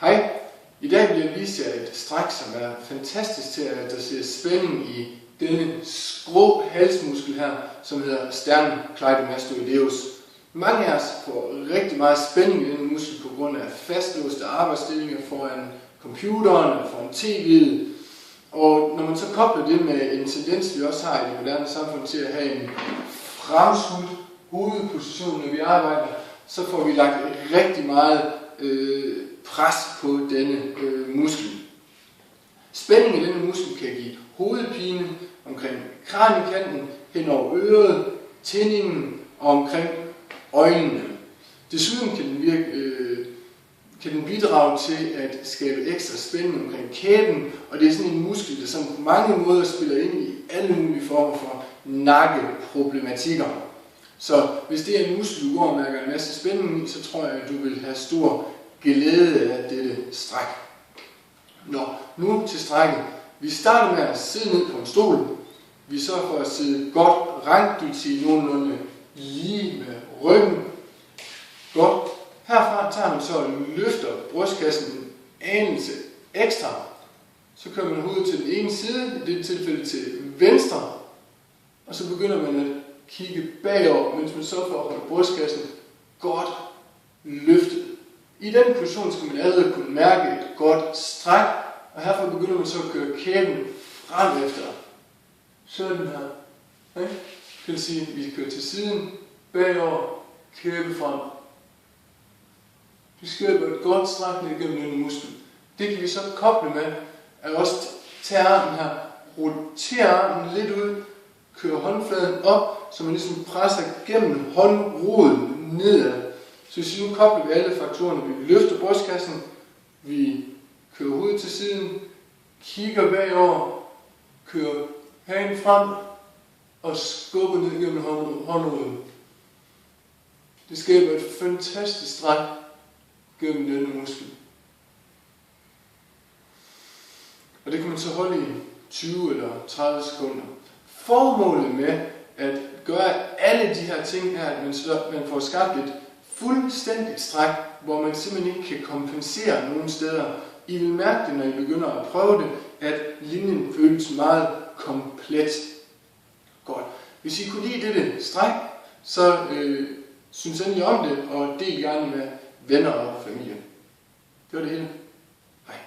Hej, i dag vil jeg vise jer et stræk, som er fantastisk til at adressere spænding i denne skrå halsmuskel her, som hedder sternocleidomastoideus. Mange af os får rigtig meget spænding i denne muskel på grund af fastlåste arbejdsstillinger foran computeren eller foran tv'et. Og når man så kobler det med en tendens, vi også har i det moderne samfund til at have en fremskudt hovedposition, når vi arbejder, så får vi lagt rigtig meget pres på denne muskel. Spænding i denne muskel kan give hovedpine omkring kraniekanten, hen over øret, tændingen og omkring øjnene. Desuden kan den bidrage til at skabe ekstra spænding omkring kæben, og det er sådan en muskel, der sådan på mange måder spiller ind i alle mulige former for nakkeproblematikker. Så hvis det er en muskel, du går og mærker en masse spænding i, så tror jeg, at du vil have stor glæde af dette stræk. Nå, nu til strækket. Vi starter med at sidde ned på en stol. Vi sørger for at sidde godt rank, det vil sige nogenlunde lige med ryggen. Godt. Herfra tager man så og løfter brystkassen en anelse ekstra. Så kører man hovedet til den ene side, i dette tilfælde til venstre. Og så begynder man at kigge bagover, mens man sørger for at holde brystkassen godt løftet. I den position skal man allerede kunne mærke et godt stræk, og herfra begynder man så at køre kæben frem efter. Sådan her. Okay? Det vil sige, at vi kører til siden, bagover, kæbe frem. Vi skaber et godt stræk ned gennem denne muskel. Det kan vi så koble med, at også tage armen her, rotere armen lidt ud, køre håndfladen op, så man ligesom presser gennem håndroden nedad. Så hvis vi nu kobler vi alle faktorerne, vi løfter brystkassen, vi kører hovedet til siden, kigger bagover, kører hagen frem og skubber ned gennem håndroden. Det skaber et fantastisk stræk gennem denne muskel. Og det kan man så holde i 20 eller 30 sekunder. Formålet med at gøre alle de her ting er, at man får skabt et fuldstændigt stræk, hvor man simpelthen ikke kan kompensere nogen steder. I vil mærke det, når I begynder at prøve det, at linjen føles meget komplet. Godt. Hvis I kunne lide dette stræk, så synes endelig om det, og del gerne med venner og familie. Det var det hele. Hej.